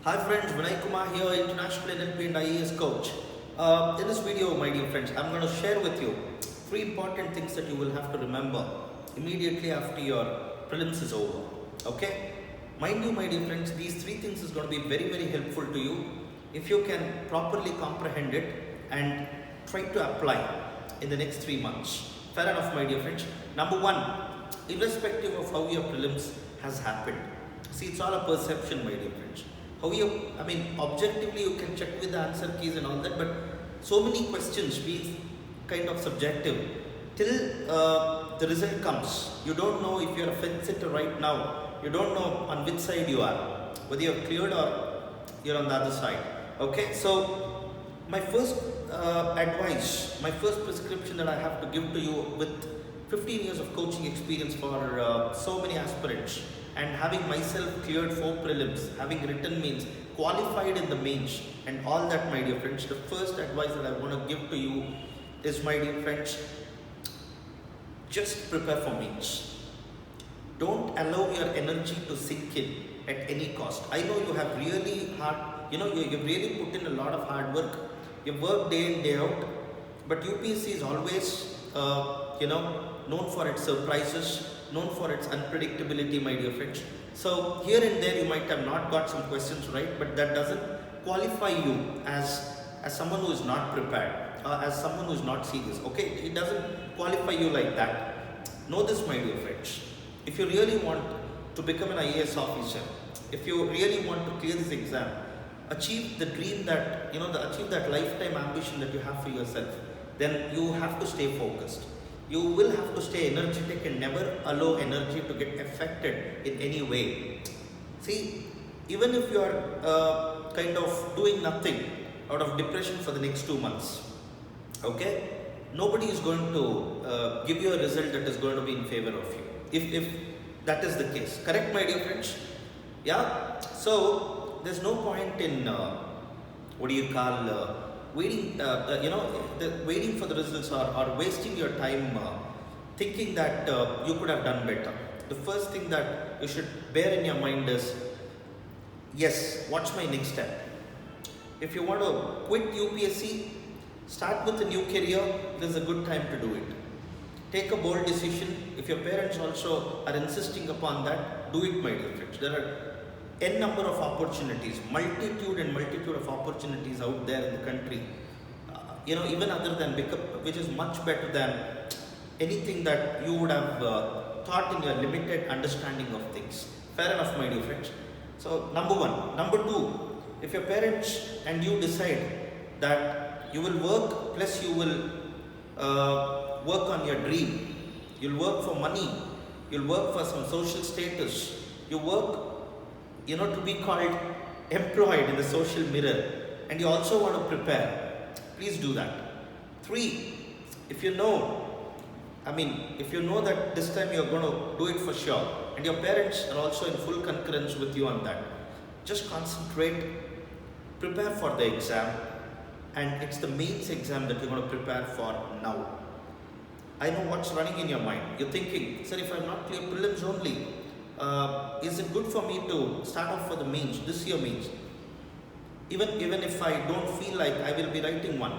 Hi friends, Vinay Kumar here, International NLP and IAS coach. In this video, my dear friends, I'm going to share with you three important things that you will have to remember immediately after your prelims is over. Okay? Mind you, my dear friends, these three things is going to be very, very helpful to you if you can properly comprehend it and try to apply in the next 3 months. Fair enough, my dear friends. Number one, irrespective of how your prelims has happened. See, it's all a perception, my dear friends. Objectively you can check with the answer keys and all that, but so many questions be kind of subjective. Till the result comes, you don't know if you're a fence sitter right now. You don't know on which side you are, whether you're cleared or you're on the other side. Okay, so my first advice, my first prescription that I have to give to you with 15 years of coaching experience for so many aspirants, and having myself cleared 4 prelims, having written means, qualified in the mains, and all that, my dear friends, the first advice that I want to give to you is, my dear friends, just prepare for mains. Don't allow your energy to sink in at any cost. I know you have really you've really put in a lot of hard work. You've worked day in, day out, but UPSC is always, known for its surprises, known for its unpredictability, my dear friends. So here and there you might have not got some questions right, but that doesn't qualify you as someone who is not prepared, as someone who is not serious. Okay, it doesn't qualify you like that. Know this, my dear friends. If you really want to become an IAS officer, if you really want to clear this exam, achieve the dream that achieve that lifetime ambition that you have for yourself, then you have to stay focused. You will have to stay energetic and never allow energy to get affected in any way. See, even if you are kind of doing nothing out of depression for the next 2 months, okay, nobody is going to give you a result that is going to be in favor of you. If that is the case, correct, my dear friends? Yeah. So there's no point in waiting, waiting for the results, or wasting your time thinking that you could have done better. The first thing that you should bear in your mind is, yes, what's my next step? If you want to quit UPSC, start with a new career, this is a good time to do it. Take a bold decision. If your parents also are insisting upon that, do it, my dear friends. There are n number of opportunities, multitude of opportunities out there in the country, even other than Pickup, which is much better than anything that you would have thought in your limited understanding of things. Fair enough, my dear friends. So number one. Number two, if your parents and you decide that you will work, plus you will work on your dream, you'll work for money, you'll work for some social status, you work to be called employed in the social mirror, and you also want to prepare, please do that. 3, if you know that this time you're going to do it for sure, and your parents are also in full concurrence with you on that, just concentrate, prepare for the exam, and it's the mains exam that you're going to prepare for now. I know what's running in your mind. You're thinking, sir, if I'm not clear prelims only, is it good for me to start off for the mains, this year mains? Even if I don't feel like I will be writing one,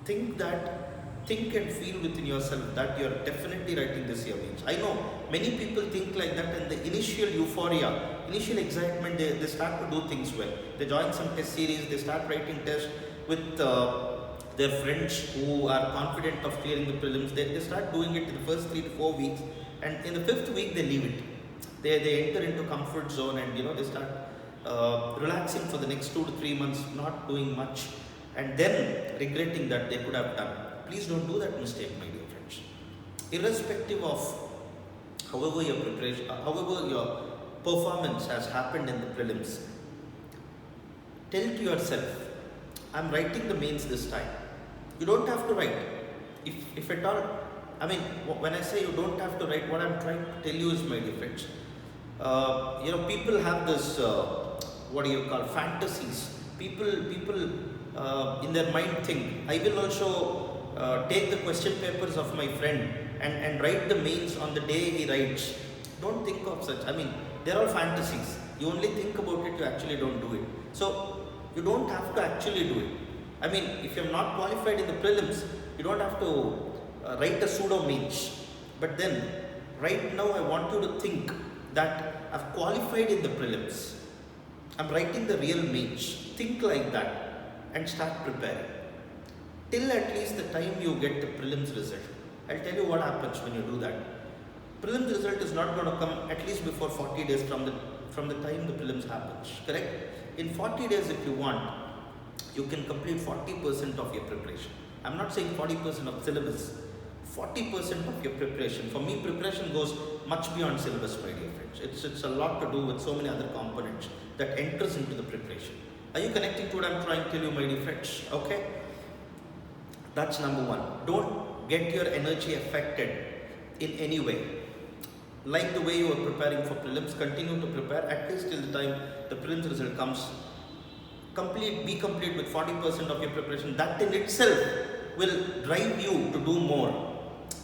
think and feel within yourself that you're definitely writing this year mains. I know many people think like that, and the initial euphoria, initial excitement, they start to do things well. They join some test series, they start writing tests with their friends who are confident of clearing the prelims. They start doing it in the first 3 to 4 weeks, and in the 5th week they leave it. They enter into comfort zone, and they start relaxing for the next 2 to 3 months, not doing much, and then regretting that they could have done. Please don't do that mistake, my dear friends. Irrespective of however your preparation, however your performance has happened in the prelims, tell to yourself, I'm writing the mains this time. You don't have to write. If at all, when I say you don't have to write, what I'm trying to tell you is, my dear friends, people have this, fantasies. People in their mind think, I will also take the question papers of my friend and write the mains on the day he writes. Don't think of such. They're all fantasies. You only think about it, you actually don't do it. So you don't have to actually do it. I mean, if you're not qualified in the prelims, you don't have to write a pseudo mains. But then, right now I want you to think that I've qualified in the prelims. I'm writing the real mains. Think like that and start preparing. Till at least the time you get the prelims result. I'll tell you what happens when you do that. Prelims result is not going to come at least before 40 days from the time the prelims happens, correct? In 40 days if you want, you can complete 40% of your preparation. I'm not saying 40% of syllabus, 40% of your preparation. For me, preparation goes much beyond syllabus, my dear friends. It's a lot to do with so many other components that enters into the preparation. Are you connecting to what I'm trying to tell you, my dear friends? Okay? That's number one. Don't get your energy affected in any way. Like the way you are preparing for prelims, continue to prepare at least till the time the prelims result comes. Be complete with 40% of your preparation. That in itself will drive you to do more.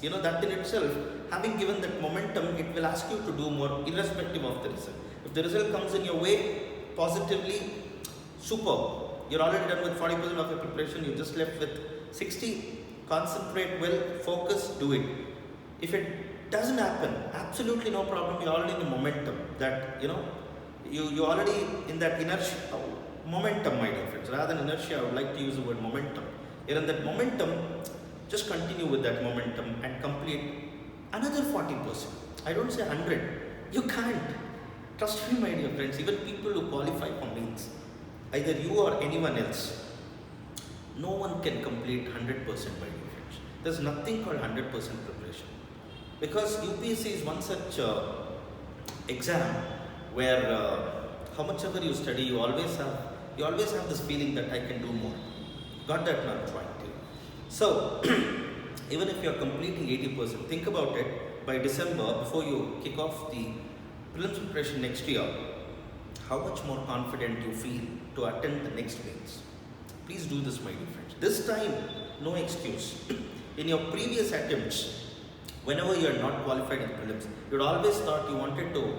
You know, that in itself, having given that momentum, it will ask you to do more irrespective of the result. If the result comes in your way positively, superb. You're already done with 40% of your preparation, you're just left with 60. Concentrate well, focus, do it. If it doesn't happen, absolutely no problem. You're already in the momentum that, you're already in that inertia, momentum, my dear friends. Rather than inertia, I would like to use the word momentum. You're in that momentum, just continue with that momentum and complete another 40%. I don't say 100. You can't. Trust me, my dear friends, even people who qualify for mains, either you or anyone else, no one can complete 100%, my dear friends. There's nothing called 100% preparation. Because UPSC is one such exam where how much ever you study, you always have this feeling that I can do more. Got that now, trying to. So, even if you're completing 80%, think about it, by December, before you kick off the prelims preparation next year, how much more confident you feel to attend the next mains. Please do this, my dear friends. This time, no excuse. In your previous attempts, whenever you are not qualified in prelims, you'd always thought you wanted to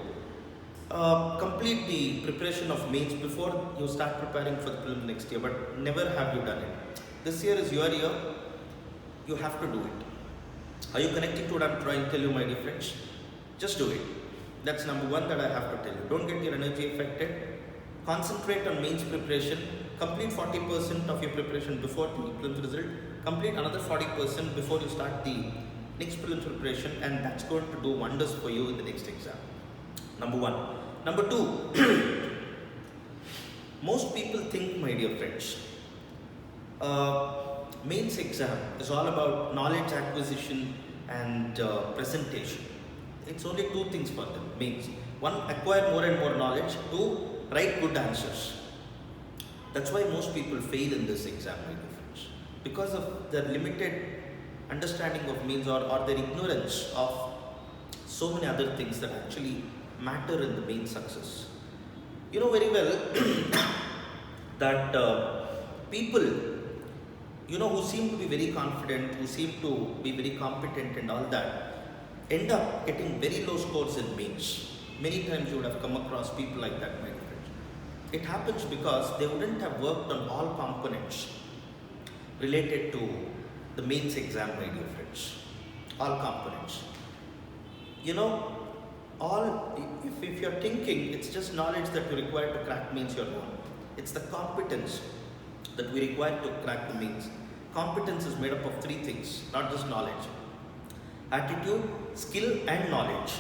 complete the preparation of mains before you start preparing for the prelims next year, but never have you done it. This year is your year, you have to do it. Are you connecting to what I'm trying to tell you, my dear friends? Just do it. That's number one that I have to tell you. Don't get your energy affected. Concentrate on mains preparation. Complete 40% of your preparation before the prelims result. Complete another 40% before you start the next prelims preparation, and that's going to do wonders for you in the next exam. Number one. Number two, most people think, my dear friends, mains exam is all about knowledge acquisition and presentation. It's only two things for them, mains. One, acquire more and more knowledge. Two, write good answers. That's why most people fail in this exam, my dear friends. Because of their limited understanding of mains or their ignorance of so many other things that actually matter in the main success. You know very well that people, who seem to be very confident, who seem to be very competent and all that, end up getting very low scores in mains. Many times you would have come across people like that, my dear friends. It happens because they wouldn't have worked on all components related to the mains exam, my dear friends. All components. If you're thinking it's just knowledge that you require to crack mains, you're wrong. It's the competence that we require to crack the mains. Competence is made up of three things, not just knowledge. Attitude, skill and knowledge.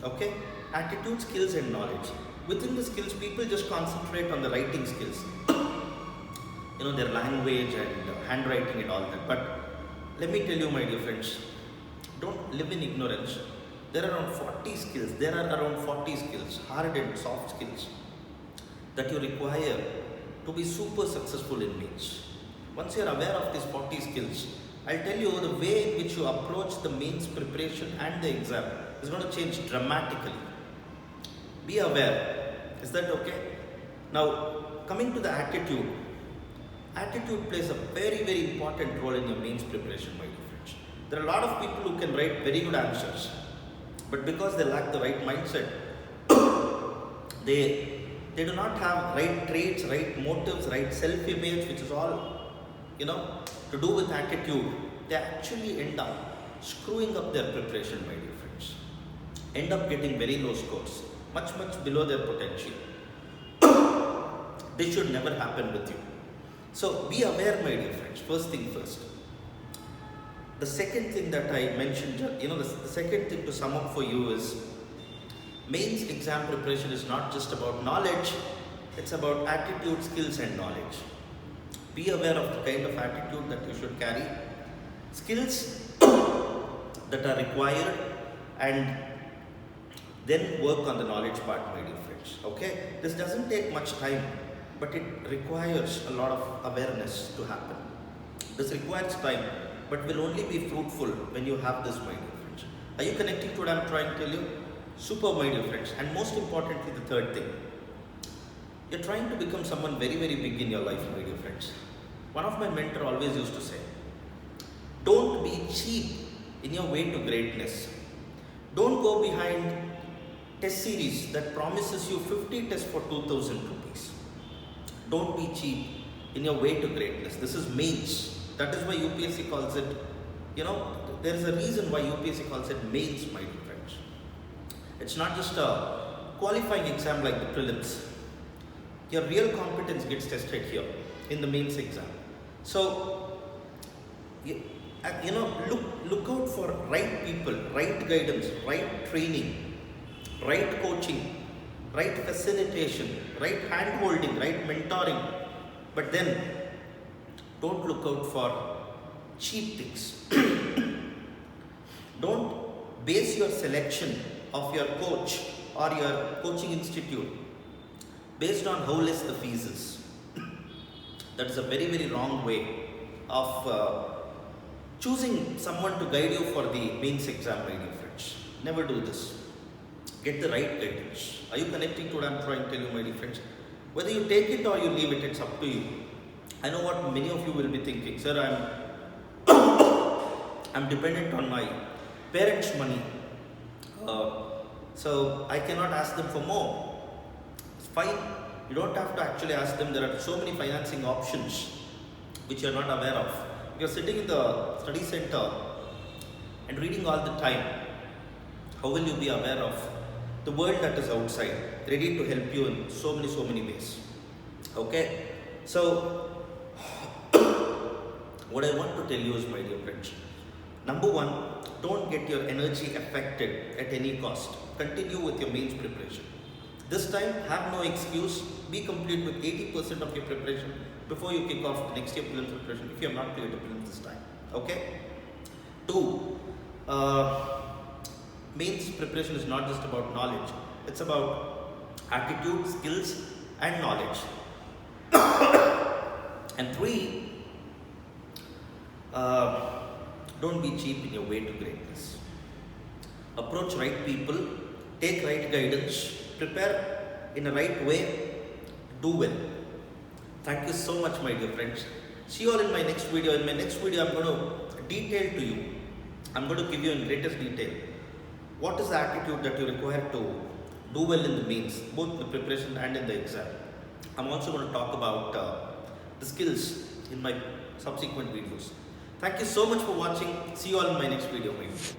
Okay? Attitude, skills and knowledge. Within the skills, people just concentrate on the writing skills. Their language and handwriting and all that. But let me tell you, my dear friends, don't live in ignorance. There are around 40 skills, hard and soft skills, that you require to be super successful in mains. Once you are aware of these 40 skills, I'll tell you the way in which you approach the mains preparation and the exam is going to change dramatically. Be aware. Is that okay? Now, coming to the attitude. Attitude plays a very, very important role in your mains preparation, my dear friends. There are a lot of people who can write very good answers, but because they lack the right mindset, They do not have right traits, right motives, right self-image, which is all, to do with attitude. They actually end up screwing up their preparation, my dear friends. End up getting very low scores, much below their potential. This should never happen with you. So be aware, my dear friends. First thing first. The second thing that I mentioned, the second thing to sum up for you is, mains exam preparation is not just about knowledge, it's about attitude, skills and knowledge. Be aware of the kind of attitude that you should carry, skills that are required, and then work on the knowledge part, my dear friends. Okay? This doesn't take much time, but it requires a lot of awareness to happen. This requires time, but will only be fruitful when you have this, my dear friends. Are you connecting to what I'm trying to tell you? Super, my dear friends. And most importantly, the third thing. You're trying to become someone very big in your life, my dear friends. One of my mentors always used to say, don't be cheap in your way to greatness. Don't go behind test series that promises you 50 tests for 2,000 rupees. Don't be cheap in your way to greatness. This is mains. That is why UPSC calls it, there is a reason why UPSC calls it mains, my dear friends. It's not just a qualifying exam like the prelims. Your real competence gets tested here in the mains exam. So, look out for right people, right guidance, right training, right coaching, right facilitation, right hand holding, right mentoring. But then, don't look out for cheap things. Don't base your selection of your coach or your coaching institute based on how less the fees is. That is a very wrong way of choosing someone to guide you for the mains exam, my dear friends. Never do this. Get the right guidance. Are you connecting to what I'm trying to tell you, my dear friends? Whether you take it or you leave it, it's up to you. I know what many of you will be thinking. Sir, I'm dependent on my parents' money. So I cannot ask them for more. It's fine. You don't have to actually ask them. There are so many financing options which you're not aware of. You're sitting in the study center and reading all the time. How will you be aware of the world that is outside, ready to help you in so many ways? Okay? So, what I want to tell you is, my dear friends, number one, don't get your energy affected at any cost. Continue with your mains preparation. This time, have no excuse. Be complete with 80% of your preparation before you kick off the next year prelims preparation if you have not cleared the prelims this time. Okay? Two, mains preparation is not just about knowledge. It's about attitude, skills and knowledge. And three, don't be cheap in your way to greatness. Approach right people, take right guidance, prepare in a right way, do well. Thank you so much, my dear friends. See you all in my next video. In my next video, I'm going to detail to you. I'm going to give you in greatest detail what is the attitude that you require to do well in the mains, both in the preparation and in the exam. I'm also going to talk about the skills in my subsequent videos. Thank you so much for watching. See you all in my next video, my friends.